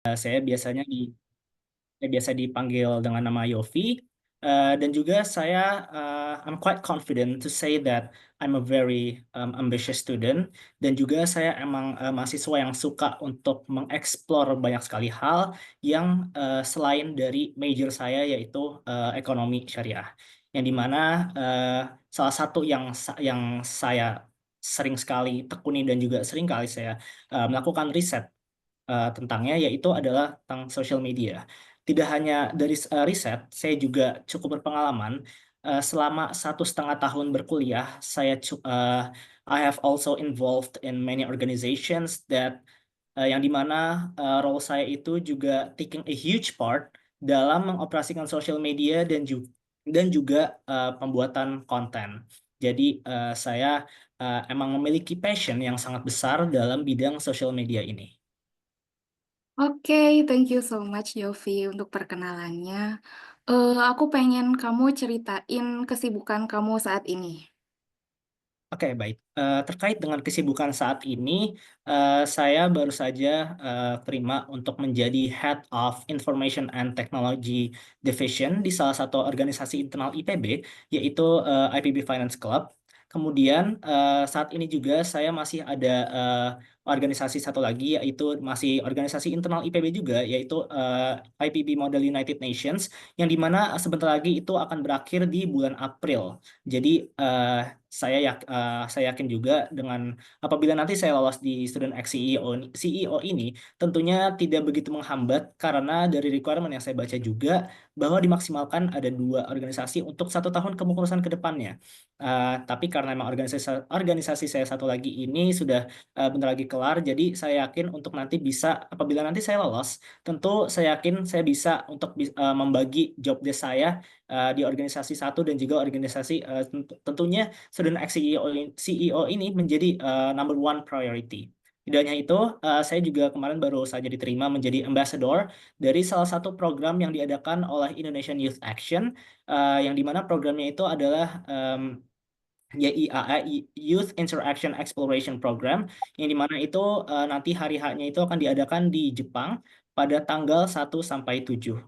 Saya biasanya saya biasa dipanggil dengan nama Yofi. Dan juga I'm quite confident to say that I'm a very ambitious student. Dan juga saya emang mahasiswa yang suka untuk mengeksplor banyak sekali hal yang selain dari major saya yaitu ekonomi syariah. Yang dimana salah satu yang saya sering sekali tekuni dan juga sering kali saya melakukan riset tentangnya yaitu adalah tentang social media. Tidak hanya dari riset, saya juga cukup berpengalaman. Selama 1,5 tahun berkuliah, I have also involved in many organizations yang dimana role saya itu juga taking a huge part dalam mengoperasikan social media dan juga pembuatan konten. Jadi saya emang memiliki passion yang sangat besar dalam bidang social media ini. Oke, thank you so much Yofi untuk perkenalannya. Aku pengen kamu ceritain kesibukan kamu saat ini. Oke, baik. Terkait dengan kesibukan saat ini, saya baru saja terima untuk menjadi Head of Information and Technology Division di salah satu organisasi internal IPB, yaitu IPB Finance Club. Kemudian saat ini juga saya masih ada organisasi satu lagi, yaitu masih organisasi internal IPB juga, yaitu IPB Model United Nations, yang dimana sebentar lagi itu akan berakhir di bulan April. Jadi saya yakin juga dengan apabila nanti saya lolos di Student X CEO ini tentunya tidak begitu menghambat karena dari requirement yang saya baca juga bahwa dimaksimalkan ada 2 organisasi untuk 1 tahun kepengurusan ke depannya. Tapi karena memang organisasi saya satu lagi ini sudah bentar lagi kelar, jadi saya yakin untuk nanti bisa apabila nanti saya lolos, tentu saya yakin saya bisa untuk membagi job desk saya di organisasi satu dan juga organisasi tentunya Student X CEO ini menjadi number one priority. Tidak hanya itu, saya juga kemarin baru saja diterima menjadi ambassador dari salah satu program yang diadakan oleh Indonesian Youth Action, yang dimana programnya itu adalah YIAE, Youth Interaction Exploration Program, yang dimana itu nanti hari H-nya itu akan diadakan di Jepang pada tanggal 1 sampai 7.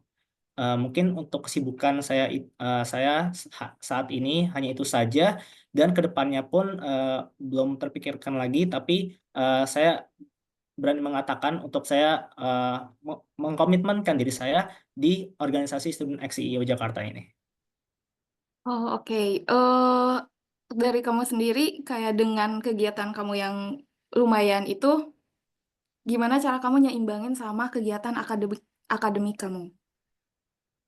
Mungkin untuk kesibukan saya saat ini hanya itu saja dan kedepannya pun belum terpikirkan lagi, tapi saya berani mengatakan untuk saya uh, mengkomitmenkan diri saya di organisasi Student X CEO Jakarta ini. Oh, oke. Dari kamu sendiri, kayak dengan kegiatan kamu yang lumayan itu, gimana cara kamu nyeimbangin sama kegiatan akademik akademik kamu?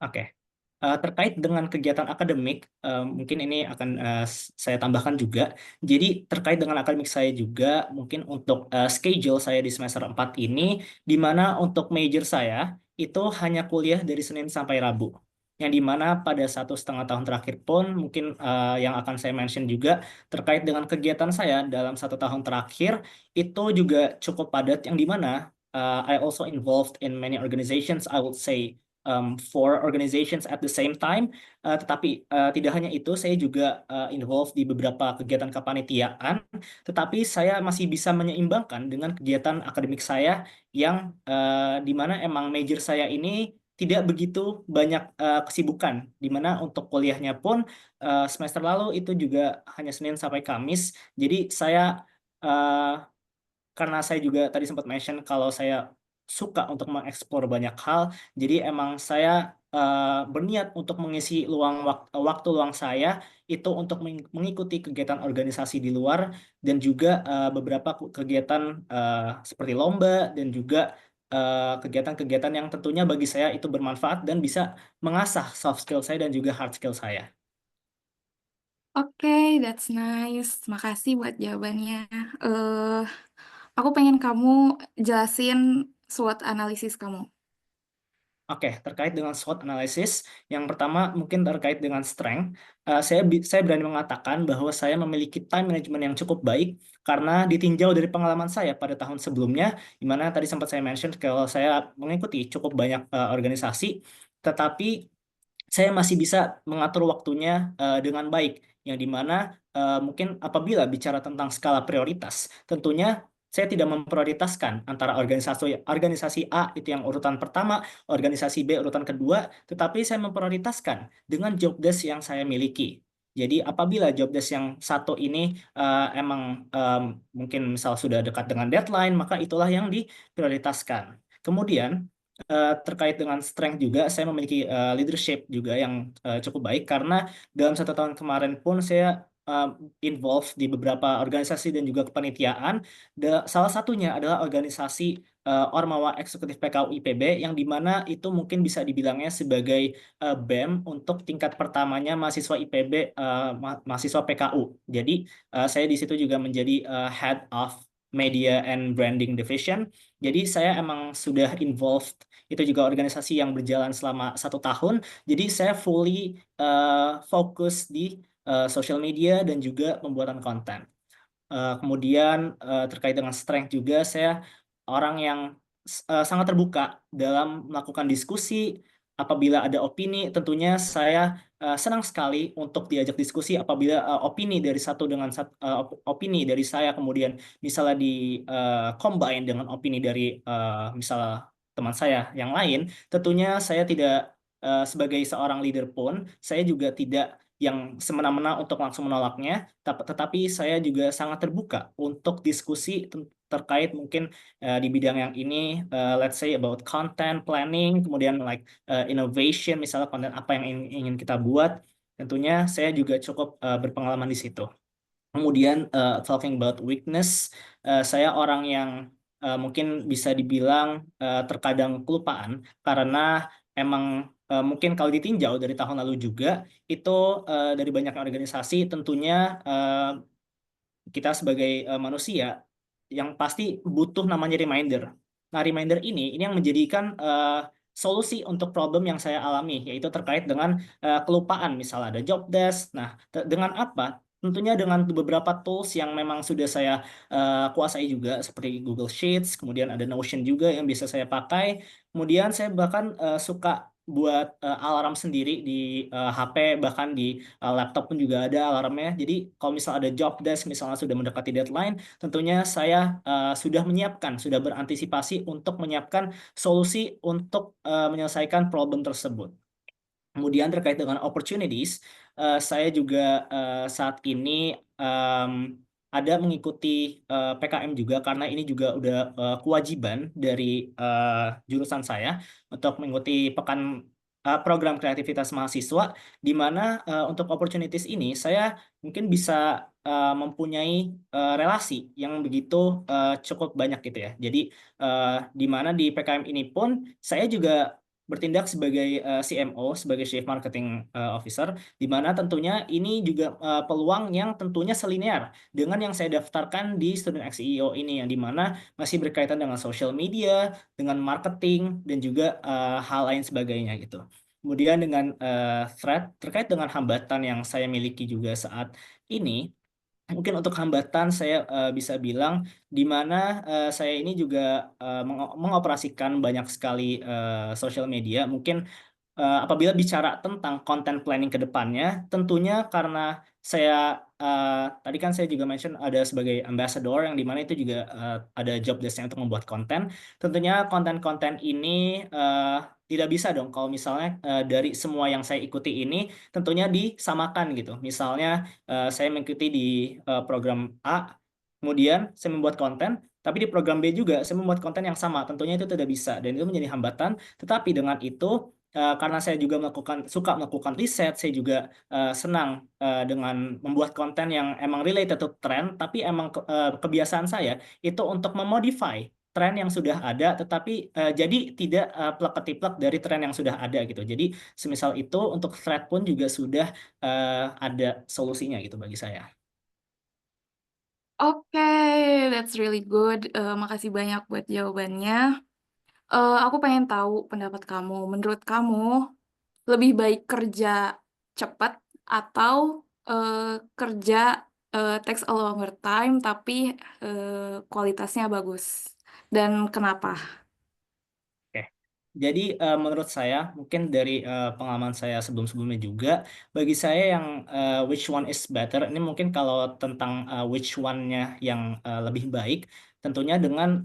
Oke. Terkait dengan kegiatan akademik, mungkin ini akan saya tambahkan juga. Jadi terkait dengan akademik saya juga, mungkin untuk schedule saya di semester 4 ini, di mana untuk major saya itu hanya kuliah dari Senin sampai Rabu. Yang di mana pada 1,5 tahun terakhir pun, mungkin yang akan saya mention juga, terkait dengan kegiatan saya dalam 1 tahun terakhir, itu juga cukup padat, yang di mana I also involved in many organizations, I would say 4 organizations at the same time. Tetapi tidak hanya itu, saya juga involved di beberapa kegiatan kepanitiaan. Tetapi saya masih bisa menyeimbangkan dengan kegiatan akademik saya yang di mana emang major saya ini tidak begitu banyak kesibukan. Di mana untuk kuliahnya pun semester lalu itu juga hanya Senin sampai Kamis. Jadi saya eh, karena saya juga tadi sempat mention kalau saya suka untuk mengeksplor banyak hal, jadi emang saya berniat untuk mengisi waktu luang saya itu untuk mengikuti kegiatan organisasi di luar dan juga beberapa kegiatan seperti lomba dan juga kegiatan-kegiatan yang tentunya bagi saya itu bermanfaat dan bisa mengasah soft skill saya dan juga hard skill saya. Oke, that's nice. Makasih buat jawabannya. Eh, aku pengen kamu jelasin SWOT analisis kamu. Oke, terkait dengan SWOT analysis, yang pertama mungkin terkait dengan strength. Saya berani mengatakan bahwa saya memiliki time management yang cukup baik karena ditinjau dari pengalaman saya pada tahun sebelumnya, di mana tadi sempat saya mention kalau saya mengikuti cukup banyak organisasi, tetapi saya masih bisa mengatur waktunya dengan baik, yang dimana mungkin apabila bicara tentang skala prioritas, tentunya saya tidak memprioritaskan antara organisasi organisasi A itu yang urutan pertama, organisasi B urutan kedua, tetapi saya memprioritaskan dengan job desk yang saya miliki. Jadi apabila job desk yang satu ini emang mungkin misal sudah dekat dengan deadline, maka itulah yang diprioritaskan. Kemudian terkait dengan strength juga, saya memiliki leadership juga yang cukup baik karena dalam 1 tahun kemarin pun saya involved di beberapa organisasi dan juga kepanitiaan. Salah satunya adalah organisasi Ormawa Eksekutif PKU IPB yang dimana itu mungkin bisa dibilangnya sebagai BEM untuk tingkat pertamanya mahasiswa IPB, mahasiswa PKU. Jadi saya di situ juga menjadi Head of Media and Branding Division. Jadi saya emang sudah involved, itu juga organisasi yang berjalan selama 1 tahun. Jadi saya fully fokus di social media dan juga pembuatan konten. Kemudian terkait dengan strength juga, saya orang yang sangat terbuka dalam melakukan diskusi. Apabila ada opini, tentunya saya senang sekali untuk diajak diskusi. Apabila opini dari satu dengan opini dari saya kemudian misalnya di combine dengan opini dari misalnya teman saya yang lain, tentunya saya tidak sebagai seorang leader pun saya juga tidak yang semena-mena untuk langsung menolaknya, tetapi saya juga sangat terbuka untuk diskusi terkait mungkin di bidang yang ini, let's say about content planning, kemudian like innovation, misalnya konten apa yang ingin kita buat, tentunya saya juga cukup berpengalaman di situ. Kemudian talking about weakness, saya orang yang mungkin bisa dibilang terkadang kelupaan karena emang mungkin kalau ditinjau dari tahun lalu juga itu dari banyak organisasi tentunya kita sebagai manusia yang pasti butuh namanya reminder. Nah, reminder ini yang menjadikan solusi untuk problem yang saya alami, yaitu terkait dengan kelupaan. Misalnya ada job desk. Nah, dengan apa? Tentunya dengan beberapa tools yang memang sudah saya kuasai juga, seperti Google Sheets, kemudian ada Notion juga yang bisa saya pakai. Kemudian saya bahkan suka buat alarm sendiri di HP, bahkan di laptop pun juga ada alarmnya. Jadi kalau misal ada job desk misalnya sudah mendekati deadline, tentunya saya sudah menyiapkan, sudah berantisipasi untuk menyiapkan solusi untuk menyelesaikan problem tersebut. Kemudian terkait dengan opportunities, saya juga saat ini em, ada mengikuti PKM juga karena ini juga udah kewajiban dari jurusan saya untuk mengikuti program kreativitas mahasiswa, di mana untuk opportunities ini saya mungkin bisa mempunyai relasi yang begitu cukup banyak gitu ya. Jadi eh, di mana di PKM ini pun saya juga bertindak sebagai CMO, sebagai Chief Marketing Officer, di mana tentunya ini juga peluang yang tentunya selinear dengan yang saya daftarkan di Student X CEO ini, yang di mana masih berkaitan dengan social media, dengan marketing, dan juga hal lain sebagainya gitu. Kemudian dengan threat, terkait dengan hambatan yang saya miliki juga saat ini, mungkin untuk hambatan saya bisa bilang di mana saya ini juga mengoperasikan banyak sekali sosial media. Mungkin apabila bicara tentang content planning ke depannya, tentunya karena saya tadi kan saya juga mention ada sebagai ambassador yang dimana itu juga ada job desk-nya untuk membuat konten. Tentunya konten-konten ini tidak bisa dong kalau misalnya dari semua yang saya ikuti ini tentunya disamakan gitu. Misalnya saya mengikuti di program A, kemudian saya membuat konten, tapi di program B juga saya membuat konten yang sama. Tentunya itu tidak bisa dan itu menjadi hambatan. Tetapi dengan itu karena saya juga suka melakukan riset, saya juga senang dengan membuat konten yang emang related to trend, tapi emang kebiasaan saya itu untuk memodify tren yang sudah ada, tetapi jadi tidak plek-ketiplek dari tren yang sudah ada gitu. Jadi semisal itu untuk thread pun juga sudah ada solusinya gitu bagi saya. Oke, that's really good. Makasih banyak buat jawabannya. Aku pengen tahu pendapat kamu. Menurut kamu, lebih baik kerja cepat atau eh, kerja takes a longer time tapi kualitasnya bagus? Dan kenapa? Oke. Jadi menurut saya mungkin dari pengalaman saya sebelum-sebelumnya juga bagi saya yang which one is better ini mungkin kalau tentang which one-nya yang lebih baik tentunya dengan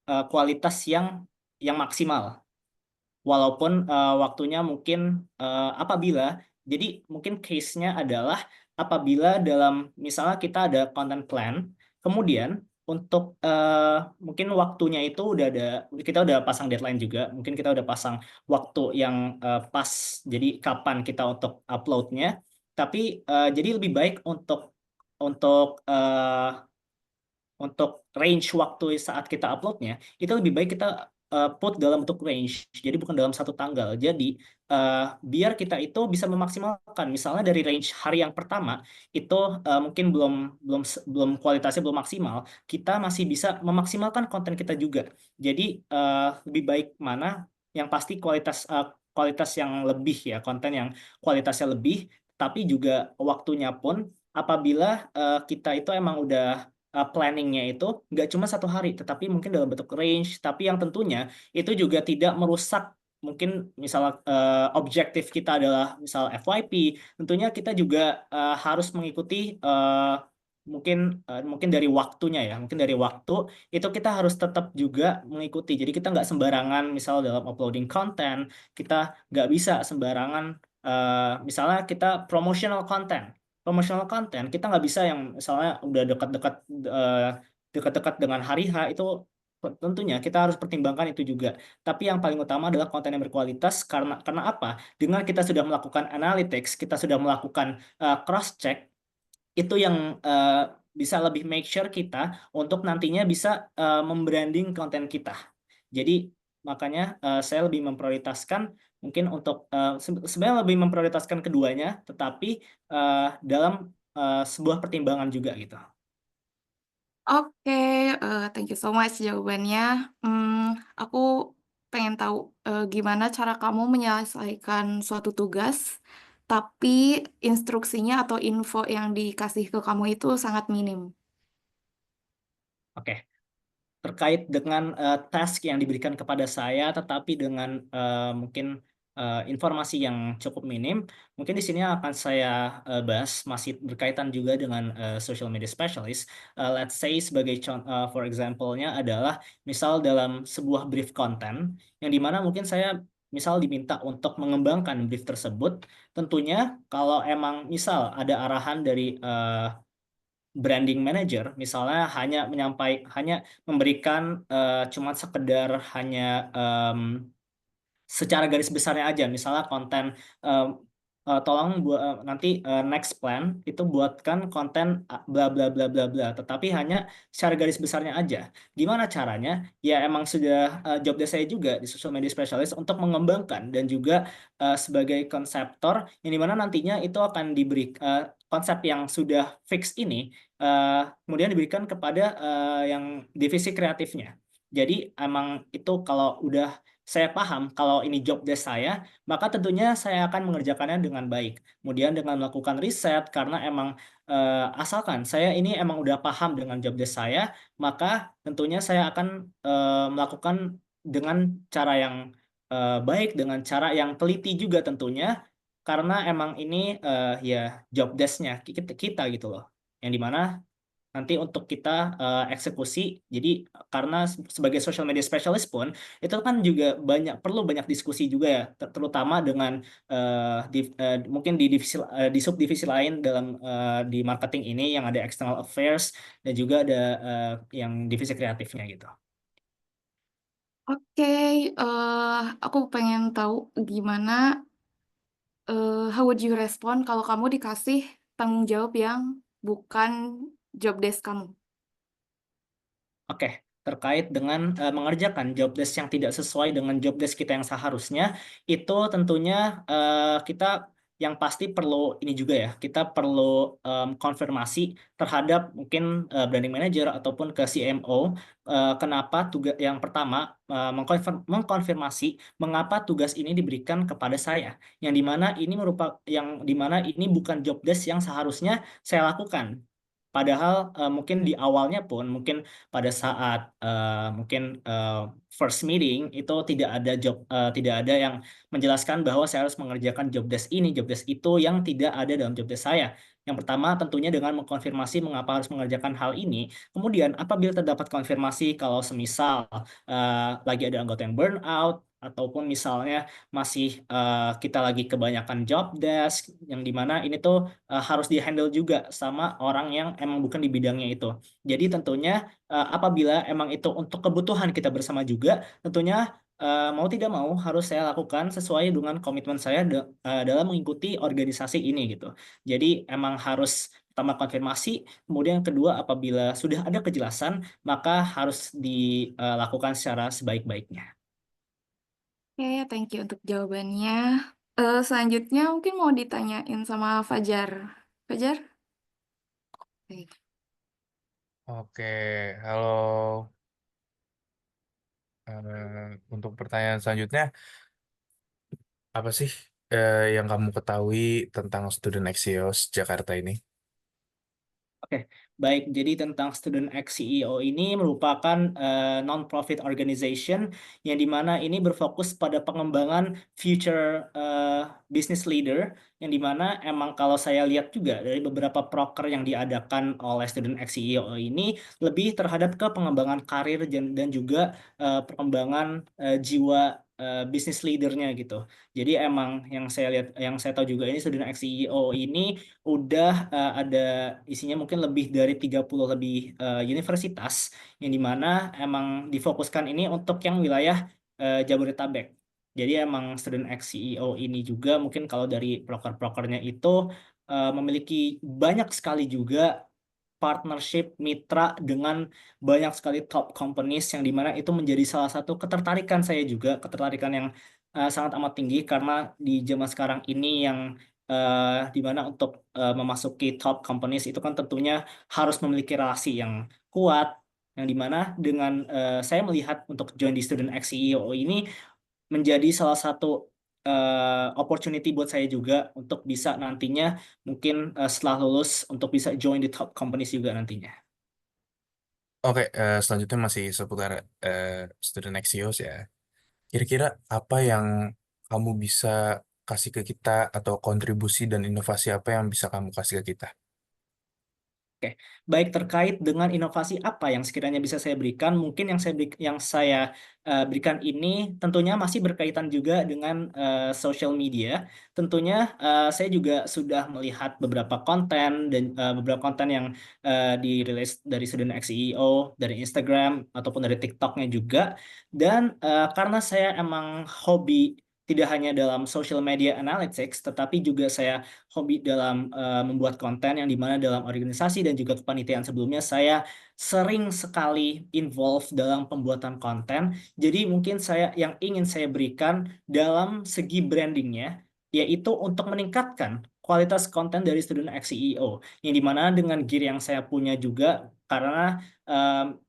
kualitas yang maksimal. Walaupun waktunya mungkin apabila, jadi mungkin case-nya adalah apabila dalam misalnya kita ada content plan, kemudian untuk mungkin waktunya itu kita udah pasang deadline juga, mungkin kita udah pasang waktu yang pas, jadi kapan kita untuk uploadnya, tapi jadi lebih baik untuk untuk range waktu saat kita uploadnya itu lebih baik kita put dalam bentuk range, jadi bukan dalam satu tanggal. Jadi biar kita itu bisa memaksimalkan, misalnya dari range hari yang pertama itu mungkin belum belum belum kualitasnya belum maksimal, kita masih bisa memaksimalkan konten kita juga. Jadi lebih baik mana yang pasti kualitas yang lebih ya, konten yang kualitasnya lebih, tapi juga waktunya pun apabila kita itu emang udah planningnya itu nggak cuma satu hari, tetapi mungkin dalam bentuk range, tapi yang tentunya itu juga tidak merusak mungkin misal objektif kita adalah misal FYP, tentunya kita juga harus mengikuti mungkin dari waktunya ya, mungkin dari waktu itu kita harus tetap juga mengikuti. Jadi kita nggak sembarangan misal dalam uploading konten, kita nggak bisa sembarangan misalnya kita promotional content kita nggak bisa yang misalnya udah eh, dekat-dekat dengan hari H itu, tentunya kita harus pertimbangkan itu juga. Tapi yang paling utama adalah konten yang berkualitas, karena apa? Dengan kita sudah melakukan analytics, kita sudah melakukan cross check, itu yang eh, bisa lebih make sure kita untuk nantinya bisa membranding konten kita. Jadi makanya saya lebih memprioritaskan mungkin untuk sebenarnya lebih memprioritaskan keduanya, tetapi dalam sebuah pertimbangan juga gitu. Oke, thank you so much jawabannya. Aku pengen tahu gimana cara kamu menyelesaikan suatu tugas, tapi instruksinya atau info yang dikasih ke kamu itu sangat minim. Oke. Terkait dengan task yang diberikan kepada saya, tetapi dengan mungkin informasi yang cukup minim, mungkin di sini akan saya bahas masih berkaitan juga dengan social media specialist. Let's say sebagai contoh, for example-nya adalah misal dalam sebuah brief content, yang dimana mungkin saya misal diminta untuk mengembangkan brief tersebut, tentunya kalau emang misal ada arahan dari branding manager, misalnya hanya memberikan cuma sekedar hanya secara garis besarnya aja, misalnya konten em, tolong buat nanti next plan itu buatkan konten bla bla bla bla bla, tetapi hanya secara garis besarnya aja. Gimana caranya? Ya emang sudah job desk saya juga di social media specialist untuk mengembangkan dan juga sebagai konseptor yang dimana nantinya itu akan diberi konsep yang sudah fix ini kemudian diberikan kepada yang divisi kreatifnya. Jadi emang itu kalau udah saya paham kalau ini job desk saya, maka tentunya saya akan mengerjakannya dengan baik. Kemudian dengan melakukan riset, karena emang asalkan saya ini emang udah paham dengan job desk saya, maka tentunya saya akan melakukan dengan cara yang baik, dengan cara yang teliti juga tentunya, karena emang ini ya job desk-nya kita gitu loh. Yang dimana nanti untuk kita eksekusi. Jadi karena sebagai social media specialist pun itu kan juga perlu banyak diskusi juga ya, terutama dengan mungkin di di subdivisi lain dalam di marketing ini yang ada external affairs dan juga ada yang divisi kreatifnya gitu. Oke, aku pengen tahu gimana, how would you respond kalau kamu dikasih tanggung jawab yang bukan job desk kamu? Oke, terkait dengan mengerjakan job desk yang tidak sesuai dengan job desk kita yang seharusnya, itu tentunya kita yang pasti perlu ini juga ya, kita perlu konfirmasi terhadap mungkin branding manager ataupun ke CMO, kenapa tugas yang pertama mengkonfirmasi mengapa tugas ini diberikan kepada saya, yang dimana ini bukan job desk yang seharusnya saya lakukan. Padahal mungkin di awalnya pun mungkin pada saat mungkin first meeting itu tidak ada yang menjelaskan bahwa saya harus mengerjakan job desk ini, job desk itu yang tidak ada dalam job desk saya. Yang pertama tentunya dengan mengkonfirmasi mengapa harus mengerjakan hal ini. Kemudian apabila terdapat konfirmasi kalau semisal lagi ada anggota yang burnout ataupun misalnya masih kita lagi kebanyakan job desk yang dimana ini tuh harus dihandle juga sama orang yang emang bukan di bidangnya itu. Jadi tentunya apabila emang itu untuk kebutuhan kita bersama juga, tentunya mau tidak mau harus saya lakukan sesuai dengan komitmen saya dalam mengikuti organisasi ini gitu. Jadi emang harus pertama konfirmasi, kemudian yang kedua apabila sudah ada kejelasan, maka harus dilakukan secara sebaik-baiknya. Oke, thank you untuk jawabannya. Selanjutnya mungkin mau ditanyain sama Fajar. Fajar? Oke. Oke, halo. Untuk pertanyaan selanjutnya, apa sih yang kamu ketahui tentang Student Axios Jakarta ini? Oke, baik. Jadi tentang Student X CEO ini merupakan non-profit organization yang dimana ini berfokus pada pengembangan future business leader yang dimana emang kalau saya lihat juga dari beberapa proker yang diadakan oleh Student X CEO ini lebih terhadap ke pengembangan karir dan juga perkembangan jiwa business leadernya gitu. Jadi emang yang saya lihat, yang saya tahu juga ini Student X CEO ini udah ada isinya mungkin lebih dari 30 lebih universitas yang dimana emang difokuskan ini untuk yang wilayah Jabodetabek. Jadi emang Student X CEO ini juga mungkin kalau dari proker-prokernya itu memiliki banyak sekali juga partnership mitra dengan banyak sekali top companies yang dimana itu menjadi salah satu ketertarikan saya juga ketertarikan yang sangat amat tinggi karena di zaman sekarang ini yang dimana untuk memasuki top companies itu kan tentunya harus memiliki relasi yang kuat yang dimana dengan saya melihat untuk join di Student X CEO ini menjadi salah satu opportunity buat saya juga untuk bisa nantinya mungkin setelah lulus untuk bisa join di top companies juga nantinya. Oke, selanjutnya masih seputar eh, Student Axios ya. Kira-kira apa yang kamu bisa kasih ke kita atau kontribusi dan inovasi apa yang bisa kamu kasih ke kita? Oke, baik terkait dengan inovasi apa yang sekiranya bisa saya berikan, mungkin yang saya berikan ini tentunya masih berkaitan juga dengan social media. Tentunya saya juga sudah melihat beberapa konten dan beberapa konten yang dirilis dari Student X CEO, dari Instagram ataupun dari TikToknya juga. Dan karena saya emang hobi tidak hanya dalam social media analytics, tetapi juga saya hobi dalam membuat konten yang dimana dalam organisasi dan juga kepanitiaan sebelumnya saya sering sekali involve dalam pembuatan konten. Jadi mungkin yang ingin saya berikan dalam segi brandingnya yaitu untuk meningkatkan kualitas konten dari Student X CEO yang dimana dengan gear yang saya punya juga karena em,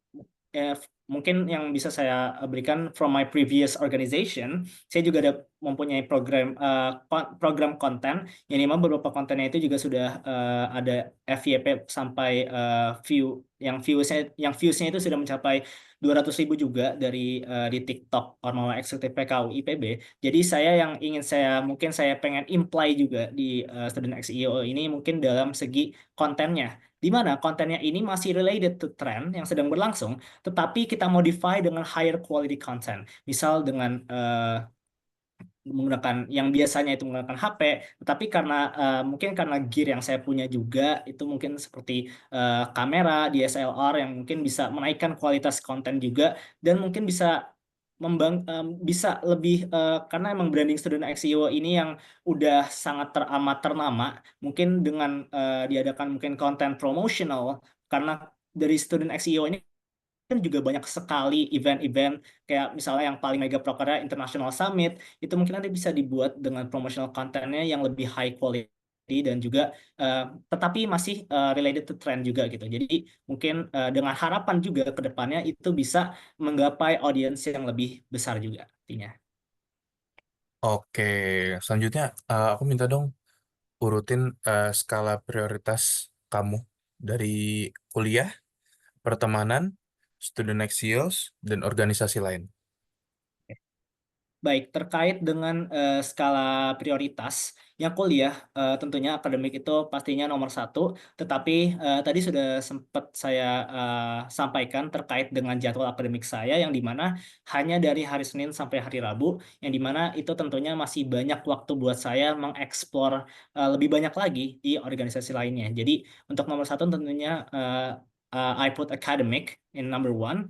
eh, mungkin yang bisa saya berikan from my previous organization, saya juga ada mempunyai program konten yang memang beberapa kontennya itu juga sudah ada FYP sampai viewsnya itu sudah mencapai 200.000 juga di TikTok Ormawa Eksekutif PKU IPB. Jadi mungkin saya pengen imply juga di Student X EO ini mungkin dalam segi kontennya di mana kontennya ini masih related to trend yang sedang berlangsung, tetapi kita modify dengan higher quality content. Misal dengan menggunakan yang biasanya itu menggunakan HP, tetapi karena mungkin karena gear yang saya punya juga itu mungkin seperti kamera DSLR yang mungkin bisa menaikkan kualitas konten juga dan mungkin bisa lebih karena emang branding Student XIO ini yang udah sangat teramat ternama, mungkin dengan diadakan mungkin konten promotional karena dari Student XIO ini kan juga banyak sekali event-event kayak misalnya yang paling mega prokernya International Summit itu mungkin nanti bisa dibuat dengan promotional kontennya yang lebih high quality dan juga eh, tetapi masih related to trend juga gitu. Jadi mungkin dengan harapan juga ke depannya itu bisa menggapai audiens yang lebih besar juga artinya. Oke, selanjutnya aku minta dong urutin skala prioritas kamu dari kuliah, pertemanan, Student Axios, dan organisasi lain. Baik, terkait dengan skala prioritas, yang kuliah tentunya akademik itu pastinya nomor satu, tetapi tadi sudah sempat saya sampaikan terkait dengan jadwal akademik saya, yang dimana hanya dari hari Senin sampai hari Rabu, yang dimana itu tentunya masih banyak waktu buat saya mengeksplor lebih banyak lagi di organisasi lainnya. Jadi untuk nomor satu tentunya I put academic in number one.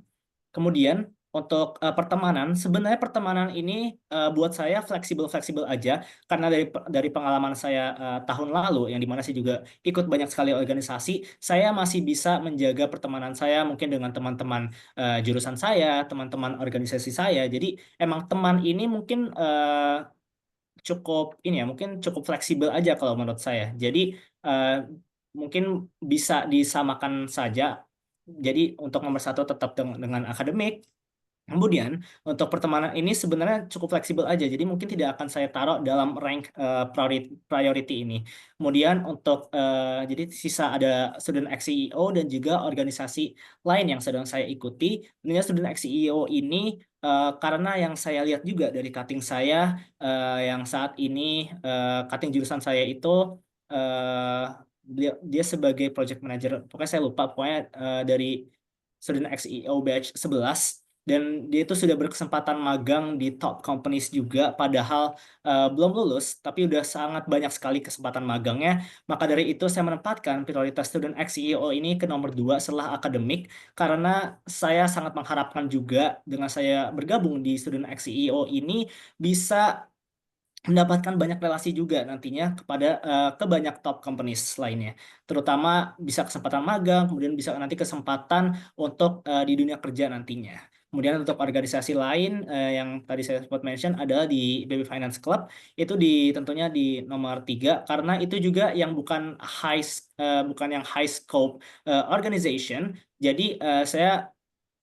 Kemudian untuk pertemanan, sebenarnya pertemanan ini buat saya fleksibel-fleksibel aja karena dari pengalaman saya tahun lalu yang dimana saya juga ikut banyak sekali organisasi, saya masih bisa menjaga pertemanan saya mungkin dengan teman-teman jurusan saya, teman-teman organisasi saya. Jadi emang teman ini mungkin cukup ini ya, mungkin cukup fleksibel aja kalau menurut saya. Jadi mungkin bisa disamakan saja. Jadi untuk nomor satu tetap dengan akademik. Kemudian untuk pertemanan ini sebenarnya cukup fleksibel aja, jadi mungkin tidak akan saya taruh dalam rank priority ini. Kemudian untuk jadi sisa ada student ex CEO dan juga organisasi lain yang sedang saya ikuti. Tentunya student ex CEO ini karena yang saya lihat juga dari cutting saya yang saat ini cutting jurusan saya itu dia sebagai project manager. Pokoknya saya lupa, pokoknya dari student ex CEO batch 11 dan dia itu sudah berkesempatan magang di top companies juga padahal belum lulus tapi udah sangat banyak sekali kesempatan magangnya, maka dari itu saya menempatkan prioritas student ex CEO ini ke nomor dua setelah akademik karena saya sangat mengharapkan juga dengan saya bergabung di student ex CEO ini bisa mendapatkan banyak relasi juga nantinya ke banyak top companies lainnya, terutama bisa kesempatan magang, kemudian bisa nanti kesempatan untuk di dunia kerja nantinya. Kemudian untuk organisasi lain yang tadi saya sempat mention adalah di Baby Finance Club, itu tentunya di nomor tiga karena itu juga yang bukan yang high scope organization. Jadi saya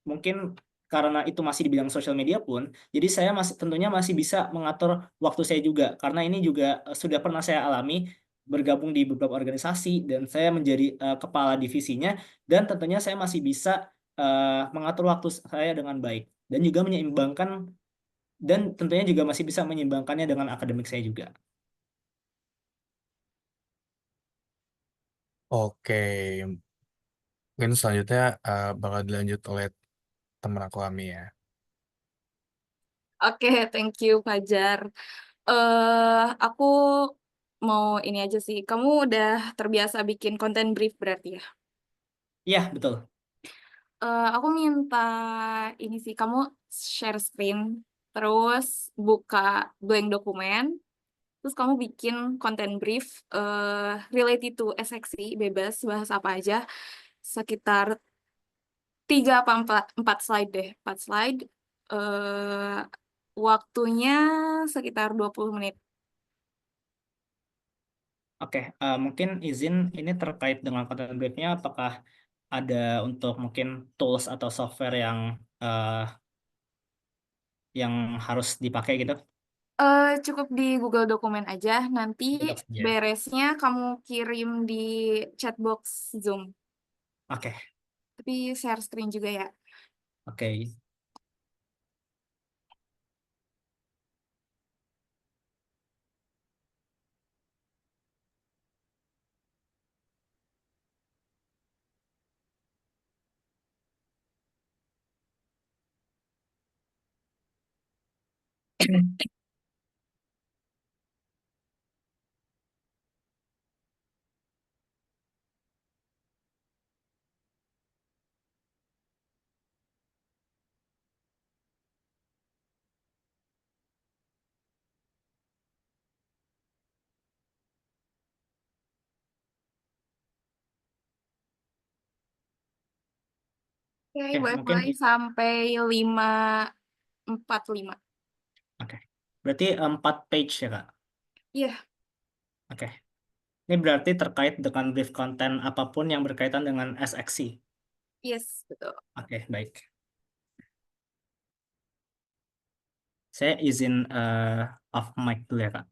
mungkin karena itu masih di bidang sosial media pun, jadi saya masih tentunya masih bisa mengatur waktu saya juga karena ini juga sudah pernah saya alami bergabung di beberapa organisasi dan saya menjadi kepala divisinya dan tentunya saya masih bisa mengatur waktu saya dengan baik dan juga menyeimbangkan dan tentunya juga masih bisa menyeimbangkannya dengan akademik saya juga. Oke, mungkin selanjutnya bakal dilanjut oleh teman aku Ami ya. Oke, thank you Fajar. Aku mau ini aja sih. Kamu udah terbiasa bikin konten brief berarti ya? Iya, betul. Aku minta ini sih, kamu share screen, terus buka blank dokumen, terus kamu bikin konten brief related to SXI, bebas bahas apa aja, sekitar 3 apa 4 slide deh, 4 slide. eh Waktunya sekitar 20 menit. Oke, mungkin izin ini terkait dengan konten briefnya, apakah ada untuk mungkin tools atau software yang harus dipakai gitu? Cukup di Google Dokumen aja, nanti Untuk saja. beresnya kamu kirim di chatbox Zoom. Oke, Tapi share screen juga ya. oke. Oke, Oke, mungkin WiFi sampai 545. oke. Berarti 4 page ya, Kak? Iya, Oke. Ini berarti terkait dengan brief konten apapun yang berkaitan dengan SXC. yes, betul. Oke, baik. Saya izin off mic dulu ya, Kak.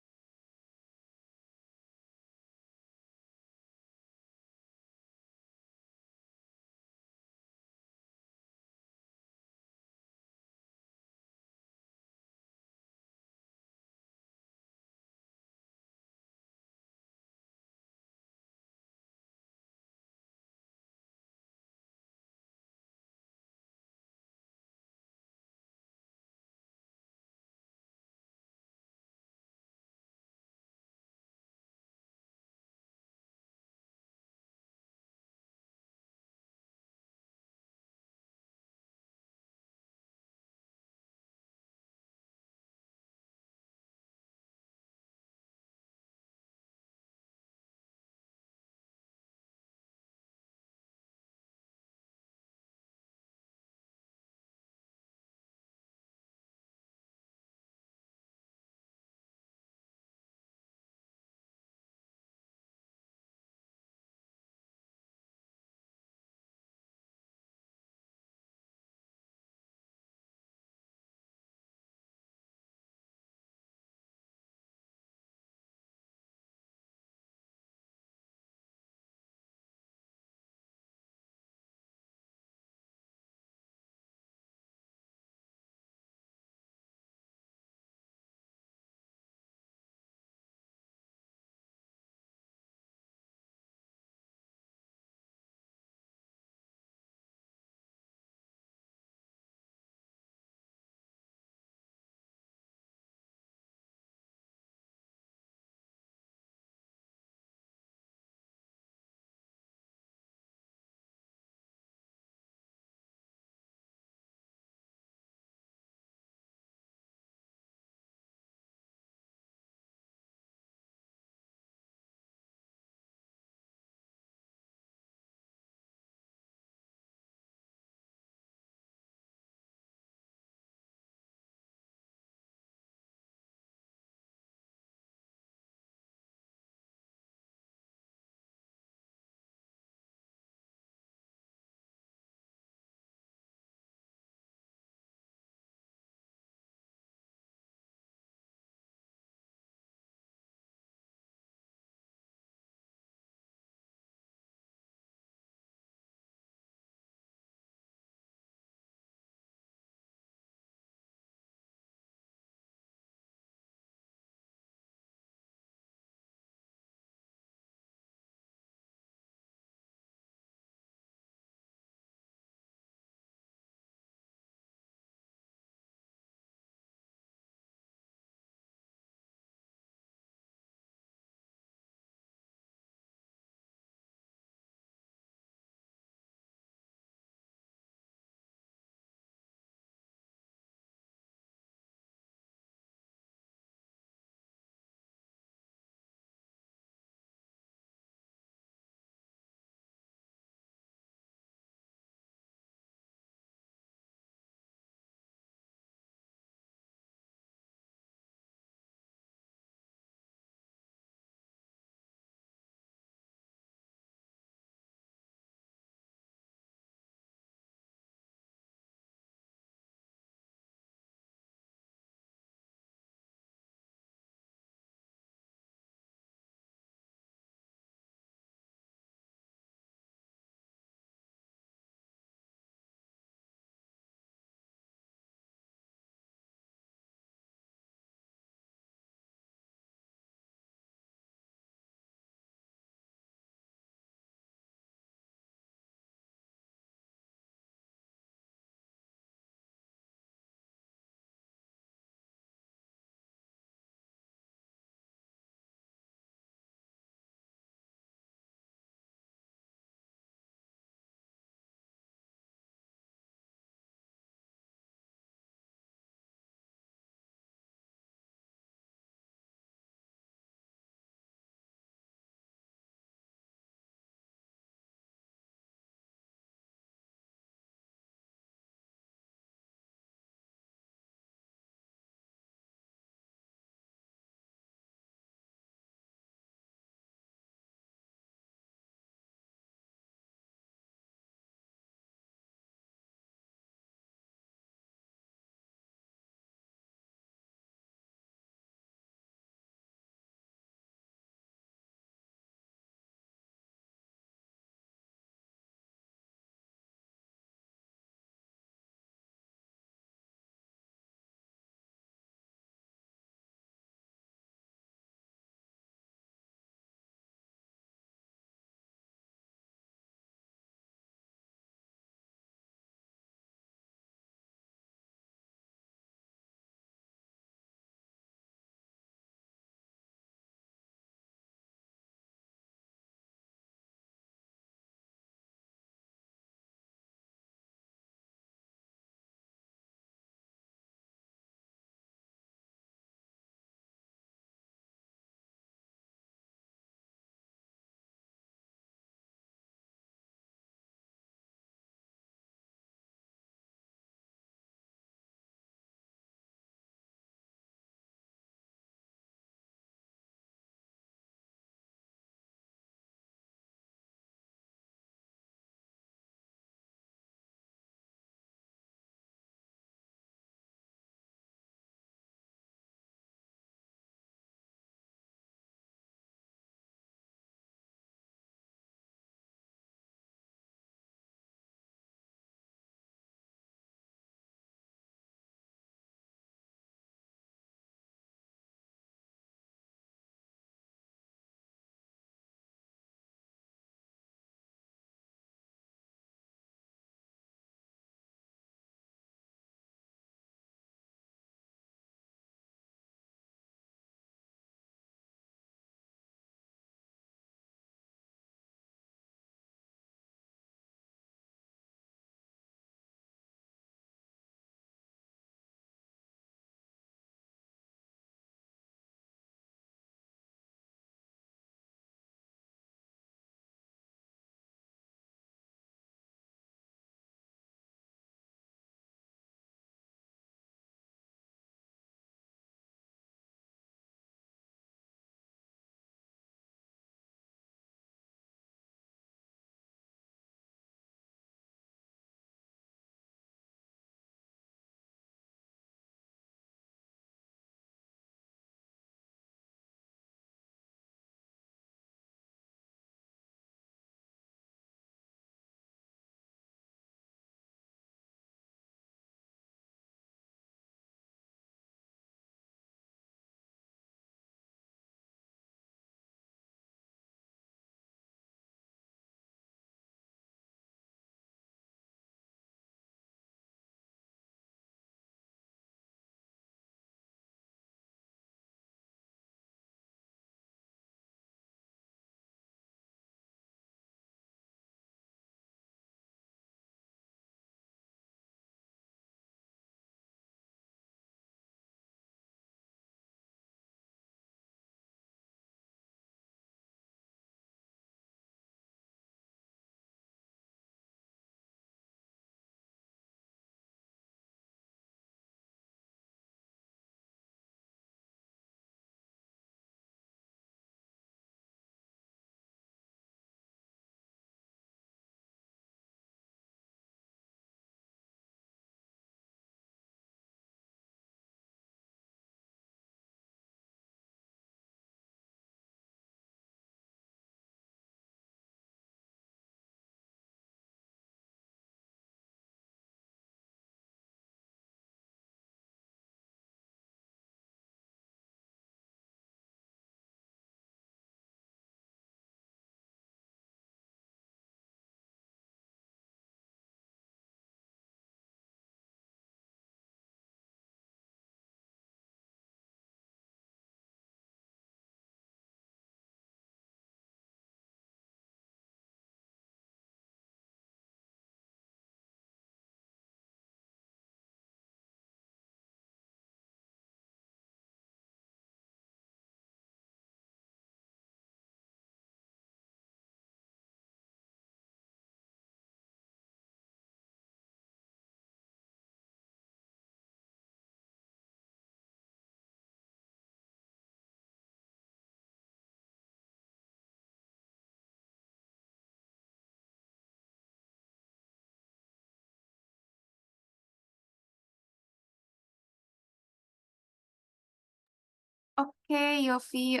Oke, Yofi,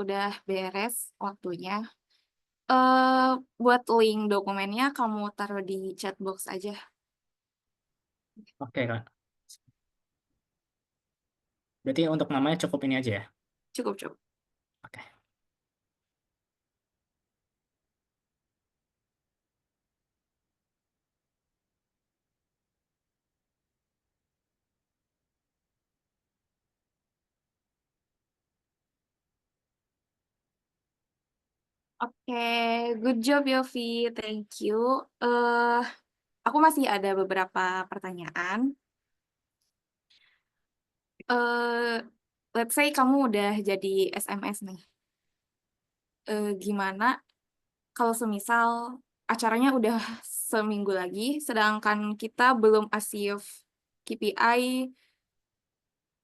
udah beres waktunya. Eh, buat link dokumennya kamu taruh di chat box aja. Oke, Kak. Berarti untuk namanya cukup ini aja ya? Cukup, cukup. Oke. Oke, good job Yofi, thank you. Eh, aku masih ada beberapa pertanyaan. Let's say kamu udah jadi SMS nih. Gimana kalau semisal acaranya udah seminggu lagi, sedangkan kita belum achieve KPI,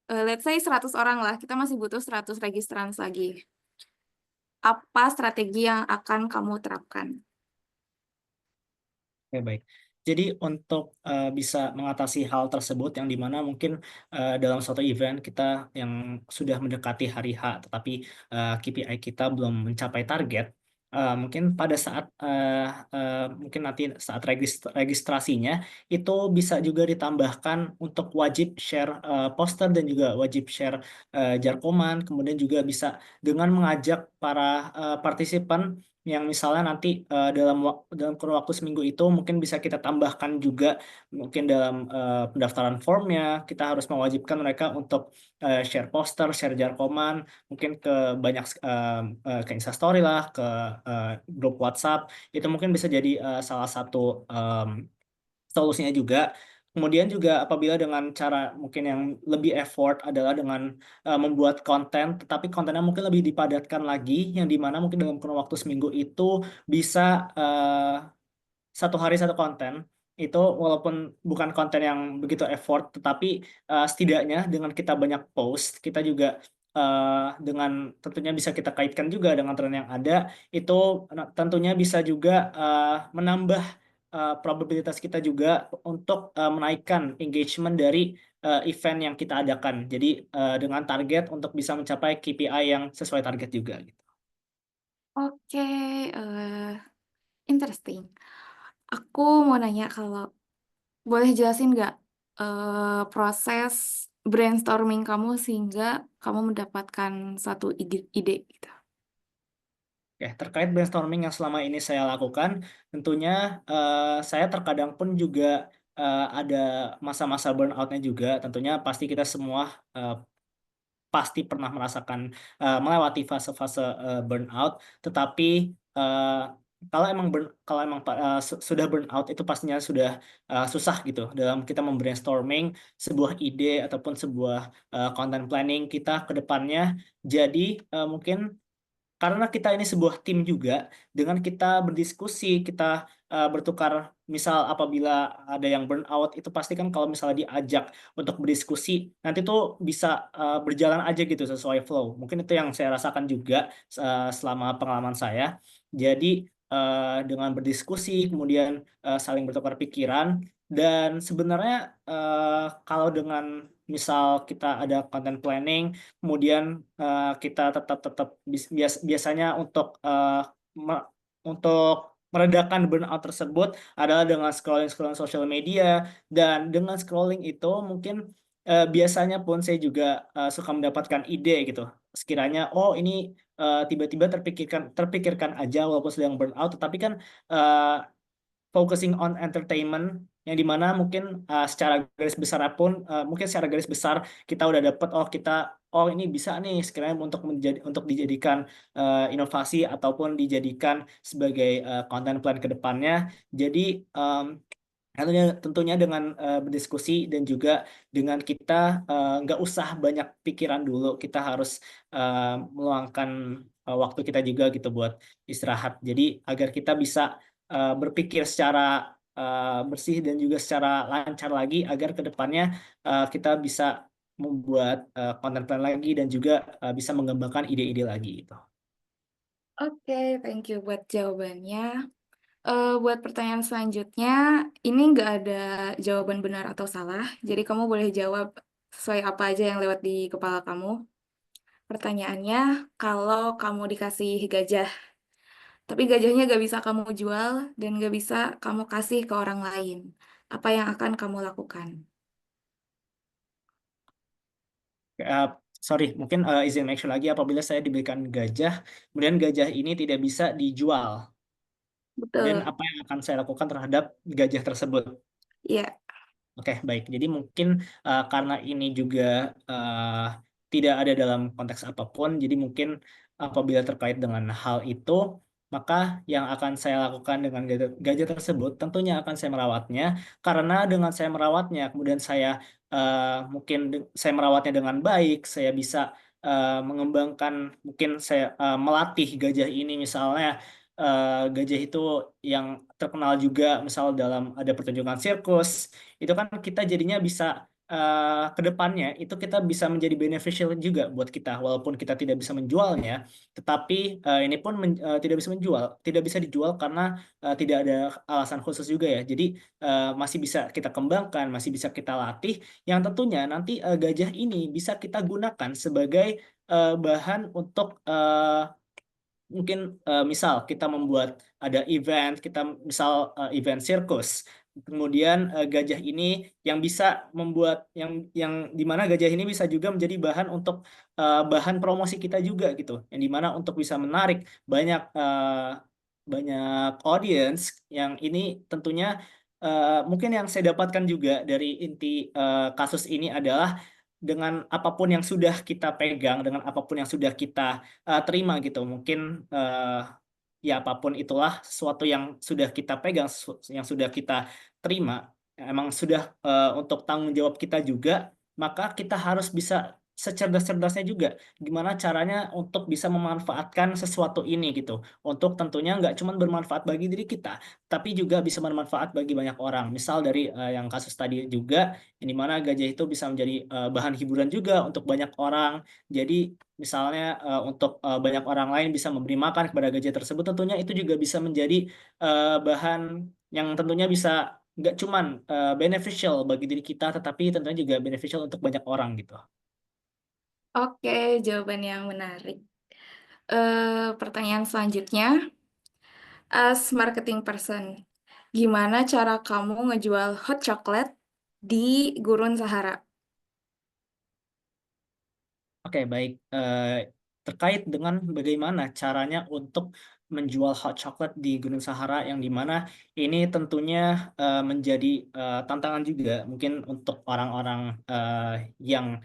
let's say 100 orang lah, kita masih butuh 100 registrants lagi. Apa strategi yang akan kamu terapkan? Oke, baik. Jadi untuk bisa mengatasi hal tersebut yang dimana mungkin dalam suatu event kita yang sudah mendekati hari H, tetapi KPI kita belum mencapai target, mungkin pada saat mungkin nanti saat registrasinya itu bisa juga ditambahkan untuk wajib share poster dan juga wajib share jarkoman, kemudian juga bisa dengan mengajak para partisipan yang misalnya nanti dalam kurun waktu seminggu itu mungkin bisa kita tambahkan juga mungkin dalam pendaftaran formnya kita harus mewajibkan mereka untuk share poster, share jarkoman, mungkin ke banyak ke Instastory lah, ke grup WhatsApp itu mungkin bisa jadi salah satu solusinya juga. Kemudian juga apabila dengan cara mungkin yang lebih effort adalah dengan membuat konten, tetapi kontennya mungkin lebih dipadatkan lagi, yang dimana mungkin dalam kurun waktu seminggu itu bisa satu hari satu konten. Itu walaupun bukan konten yang begitu effort, tetapi setidaknya dengan kita banyak post, kita juga dengan tentunya bisa kita kaitkan juga dengan tren yang ada, itu tentunya bisa juga menambah probabilitas kita juga untuk menaikkan engagement dari event yang kita adakan. Jadi dengan target untuk bisa mencapai KPI yang sesuai target juga gitu. Oke, interesting. Aku mau nanya kalau boleh jelasin nggak proses brainstorming kamu sehingga kamu mendapatkan satu ide gitu. Oke, terkait brainstorming yang selama ini saya lakukan, tentunya saya terkadang pun juga ada masa-masa burnout-nya juga. Tentunya pasti kita semua eh, pasti pernah merasakan melewati fase-fase burnout. Tetapi eh, kalau emang sudah burnout itu pastinya sudah susah gitu dalam kita membrainstorming sebuah ide ataupun sebuah content planning kita ke depannya. Jadi mungkin karena kita ini sebuah tim juga, dengan kita berdiskusi, kita bertukar, misal apabila ada yang burnout, itu pasti kan kalau misalnya diajak untuk berdiskusi, nanti tuh bisa berjalan aja gitu sesuai flow. Mungkin itu yang saya rasakan juga selama pengalaman saya. Jadi dengan berdiskusi, kemudian saling bertukar pikiran, dan sebenarnya kalau dengan misal kita ada content planning, kemudian kita tetap tetap biasanya me- untuk meredakan burnout tersebut adalah dengan scrolling scrolling sosial media, dan dengan scrolling itu mungkin biasanya pun saya juga suka mendapatkan ide gitu, sekiranya oh ini tiba-tiba terpikirkan aja walaupun sedang burnout, tetapi kan eh, focusing on entertainment yang dimana mungkin secara garis besar pun mungkin secara garis besar kita udah dapet oh kita oh ini bisa nih sekiranya untuk dijadikan inovasi ataupun dijadikan sebagai content plan ke depannya. Jadi em, tentunya dengan berdiskusi dan juga dengan kita nggak usah banyak pikiran dulu, kita harus meluangkan waktu kita juga gitu buat istirahat. Jadi agar kita bisa berpikir secara bersih dan juga secara lancar lagi, agar ke depannya kita bisa membuat konten plan lagi dan juga bisa mengembangkan ide-ide lagi gitu. Oke, thank you buat jawabannya. Buat pertanyaan selanjutnya, ini nggak ada jawaban benar atau salah, jadi kamu boleh jawab sesuai apa aja yang lewat di kepala kamu. Pertanyaannya, kalau kamu dikasih gajah, tapi gajahnya gak bisa kamu jual dan gak bisa kamu kasih ke orang lain, apa yang akan kamu lakukan? Eh, sorry, mungkin izin make sure lagi apabila saya diberikan gajah, kemudian gajah ini tidak bisa dijual, dan Betul. apa yang akan saya lakukan terhadap gajah tersebut? Iya. Oke, baik. Jadi mungkin karena ini juga eh, tidak ada dalam konteks apapun, jadi mungkin apabila terkait dengan hal itu, maka yang akan saya lakukan dengan gajah, gajah tersebut tentunya akan saya merawatnya, karena dengan saya merawatnya, kemudian saya mungkin saya merawatnya dengan baik, saya bisa mengembangkan, mungkin saya melatih gajah ini misalnya. Gajah itu yang terkenal juga misal dalam ada pertunjukan sirkus itu kan kita jadinya bisa ke depannya itu kita bisa menjadi beneficial juga buat kita walaupun kita tidak bisa menjualnya tetapi ini pun tidak bisa menjual tidak bisa dijual karena tidak ada alasan khusus juga ya jadi masih bisa kita kembangkan masih bisa kita latih yang tentunya nanti gajah ini bisa kita gunakan sebagai bahan untuk mungkin misal kita membuat ada event, kita misal event sirkus. Kemudian gajah ini yang bisa membuat yang di mana gajah ini bisa juga menjadi bahan untuk bahan promosi kita juga gitu. Yang di mana untuk bisa menarik banyak banyak audience yang ini tentunya mungkin yang saya dapatkan juga dari inti kasus ini adalah dengan apapun yang sudah kita pegang, dengan apapun yang sudah kita terima gitu. Mungkin ya apapun itulah sesuatu yang sudah kita pegang, yang sudah kita terima, emang sudah untuk tanggung jawab kita juga, maka kita harus bisa secerdas-cerdasnya juga gimana caranya untuk bisa memanfaatkan sesuatu ini gitu. Untuk tentunya nggak cuma bermanfaat bagi diri kita, tapi juga bisa bermanfaat bagi banyak orang. Misal dari yang kasus tadi juga, di mana gajah itu bisa menjadi bahan hiburan juga untuk banyak orang. Jadi misalnya untuk banyak orang lain bisa memberi makan kepada gajah tersebut, tentunya itu juga bisa menjadi bahan yang tentunya bisa nggak cuman beneficial bagi diri kita, tetapi tentunya juga beneficial untuk banyak orang gitu. Oke, jawaban yang menarik. Pertanyaan selanjutnya, as marketing person, gimana cara kamu ngejual hot chocolate di Gurun Sahara? Oke, baik. Terkait dengan bagaimana caranya untuk menjual hot chocolate di Gunung Sahara yang dimana ini tentunya menjadi tantangan juga mungkin untuk orang-orang yang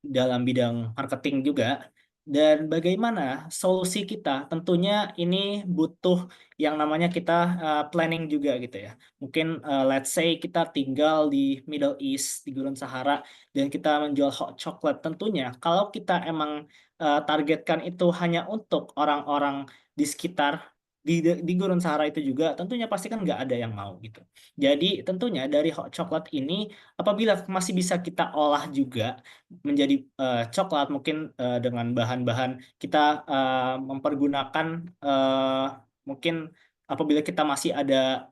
dalam bidang marketing juga. Dan bagaimana solusi kita? Tentunya ini butuh yang namanya kita planning juga gitu ya. Mungkin let's say kita tinggal di Middle East, di Gurun Sahara, dan kita menjual hot chocolate. Tentunya kalau kita emang targetkan itu hanya untuk orang-orang di sekitar di Gurun Sahara itu juga, tentunya pasti kan nggak ada yang mau gitu. Jadi tentunya dari hot chocolate ini apabila masih bisa kita olah juga menjadi coklat mungkin dengan bahan-bahan kita mempergunakan mungkin apabila kita masih ada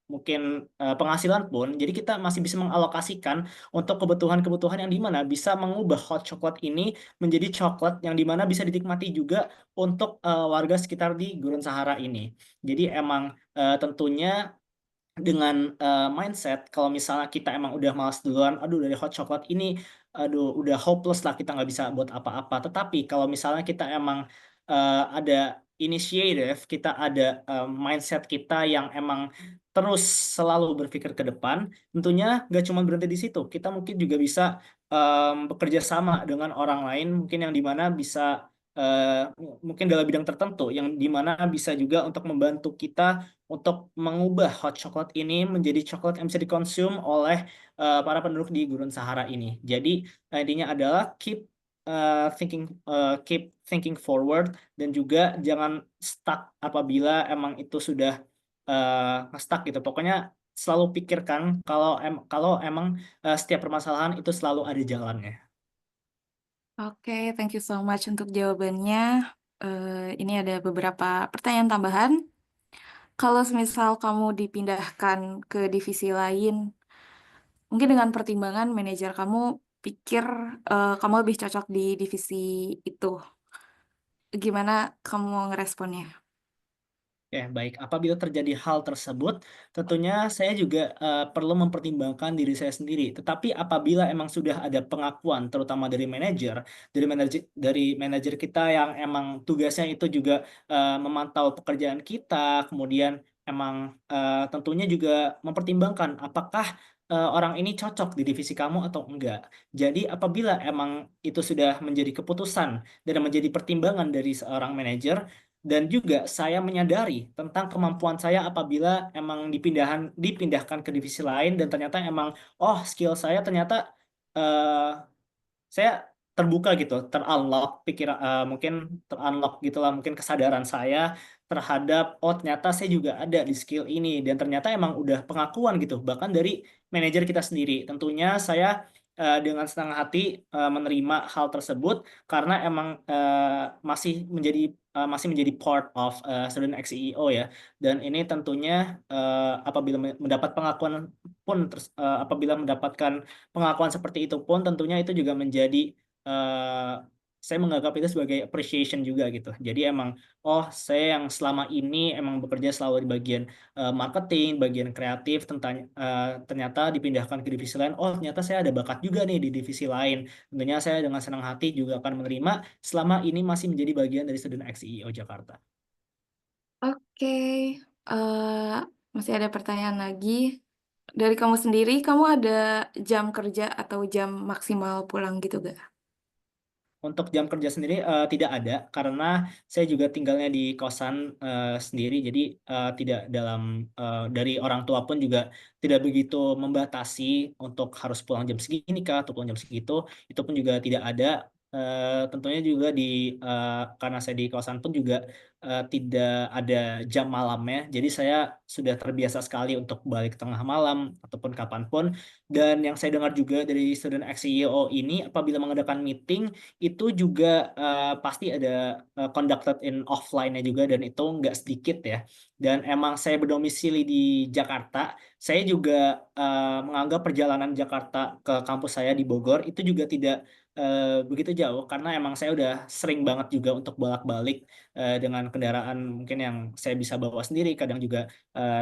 mungkin penghasilan pun jadi kita masih bisa mengalokasikan untuk kebutuhan-kebutuhan yang dimana bisa mengubah hot coklat ini menjadi coklat yang dimana bisa dinikmati juga untuk warga sekitar di Gurun Sahara ini. Jadi emang tentunya dengan mindset kalau misalnya kita emang udah malas duluan, aduh dari hot chocolate ini, aduh udah hopeless lah kita nggak bisa buat apa-apa. Tetapi kalau misalnya kita emang ada initiative, kita ada mindset kita yang emang terus selalu berpikir ke depan, tentunya nggak cuma berhenti di situ. Kita mungkin juga bisa bekerja sama dengan orang lain, mungkin yang dimana bisa mungkin dalam bidang tertentu, yang dimana bisa juga untuk membantu kita untuk mengubah hot chocolate ini menjadi coklat yang bisa dikonsum oleh para penduduk di Gurun Sahara ini. Jadi intinya adalah keep thinking forward dan juga jangan stuck apabila emang itu sudah stuck gitu. Pokoknya selalu pikirkan kalau emang setiap permasalahan itu selalu ada jalannya. Oke, thank you so much untuk jawabannya. Ini ada beberapa pertanyaan tambahan. Kalau semisal kamu dipindahkan ke divisi lain, mungkin dengan pertimbangan manajer kamu pikir kamu lebih cocok di divisi itu. Gimana kamu ngeresponnya? Oke, baik. Apabila terjadi hal tersebut, tentunya saya juga perlu mempertimbangkan diri saya sendiri. Tetapi apabila emang sudah ada pengakuan, terutama dari manajer kita yang emang tugasnya itu juga memantau pekerjaan kita, kemudian emang tentunya juga mempertimbangkan apakah orang ini cocok di divisi kamu atau enggak. Jadi apabila emang itu sudah menjadi keputusan dan menjadi pertimbangan dari seorang manajer, dan juga saya menyadari tentang kemampuan saya apabila emang dipindahkan ke divisi lain dan ternyata emang skill saya ternyata eh, saya terbuka gitu, terunlock mungkin terunlock gitulah mungkin kesadaran saya terhadap ternyata saya juga ada di skill ini dan ternyata emang udah pengakuan gitu bahkan dari manajer kita sendiri. Tentunya saya dengan senang hati menerima hal tersebut karena emang masih menjadi part of student ex-CEO ya. Dan ini tentunya apabila mendapat pengakuan apabila mendapatkan pengakuan seperti itu pun tentunya itu juga menjadi eh, saya menganggap itu sebagai appreciation juga gitu. Jadi emang saya yang selama ini emang bekerja selalu di bagian marketing, bagian kreatif ternyata dipindahkan ke divisi lain. Ternyata saya ada bakat juga nih di divisi lain. Tentunya saya dengan senang hati juga akan menerima selama ini masih menjadi bagian dari Student X CEO Jakarta. Oke, eh, masih ada pertanyaan lagi. Dari kamu sendiri, kamu ada jam kerja atau jam maksimal pulang gitu gak? Untuk jam kerja sendiri tidak ada karena saya juga tinggalnya di kosan sendiri, jadi tidak dari orang tua pun juga tidak begitu membatasi untuk harus pulang jam segini kah atau pulang jam segitu, itu pun juga tidak ada. Tentunya juga karena saya di kosan pun juga tidak ada jam malamnya, jadi saya sudah terbiasa sekali untuk balik tengah malam ataupun kapanpun. Dan yang saya dengar juga dari student ex CEO ini apabila mengadakan meeting itu juga pasti ada conducted in offline-nya juga dan itu nggak sedikit ya. Dan emang saya berdomisili di Jakarta, saya juga menganggap perjalanan Jakarta ke kampus saya di Bogor itu juga tidak begitu jauh karena emang saya udah sering banget juga untuk bolak-balik dengan kendaraan mungkin yang saya bisa bawa sendiri, kadang juga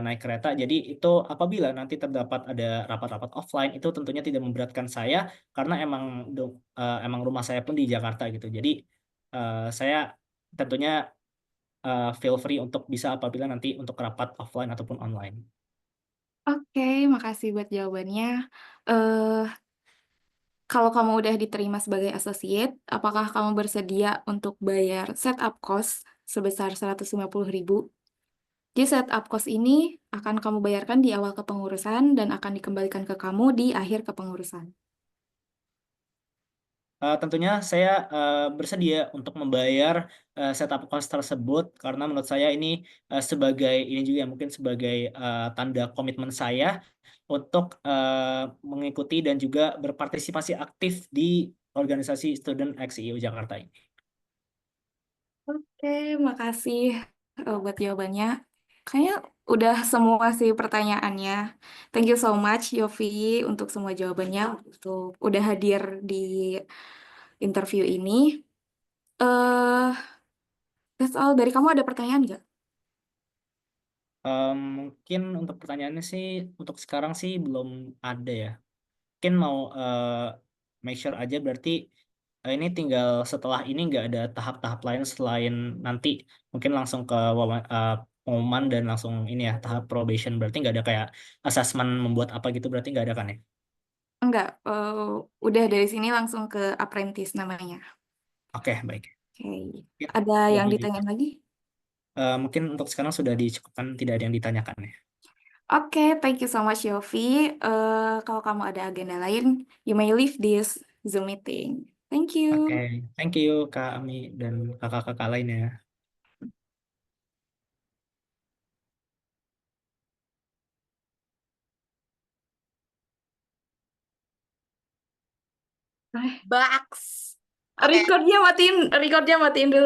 naik kereta. Jadi itu apabila nanti terdapat ada rapat-rapat offline itu tentunya tidak memberatkan saya karena emang rumah saya pun di Jakarta gitu. Jadi saya tentunya feel free untuk bisa apabila nanti untuk rapat offline ataupun online. Oke, makasih buat jawabannya. Eh, Kalau kamu udah diterima sebagai associate, apakah kamu bersedia untuk bayar setup cost sebesar 150.000? Jadi setup cost ini akan kamu bayarkan di awal kepengurusan dan akan dikembalikan ke kamu di akhir kepengurusan. Tentunya saya bersedia untuk membayar setup cost tersebut karena menurut saya ini sebagai ini juga mungkin sebagai tanda komitmen saya untuk mengikuti dan juga berpartisipasi aktif di organisasi Student X EU Jakarta ini. Oke, makasih buat jawabannya. Kayaknya udah semua sih pertanyaannya. Thank you so much, Yofi, untuk semua jawabannya, untuk udah hadir di interview ini. eh that's all. Dari kamu ada pertanyaan nggak? Mungkin untuk pertanyaannya sih untuk sekarang sih belum ada ya. Mungkin mau make sure aja berarti ini tinggal setelah ini nggak ada tahap-tahap lain selain nanti mungkin langsung ke pengumuman dan langsung ini ya tahap probation, berarti nggak ada kayak assessment membuat apa gitu, berarti nggak ada kan ya? Enggak, udah dari sini langsung ke apprentice namanya. Oke, baik. Oke, Ya, ada yang jadi ditanyain lagi? mungkin untuk sekarang sudah dicukupkan, tidak ada yang ditanyakan ya. Oke, thank you so much, Yofi. Kalau kamu ada agenda lain, you may leave this Zoom meeting. Thank you. Oke, thank you Kak Ami dan kakak-kakak lainnya. Baks. Recordnya matiin dulu.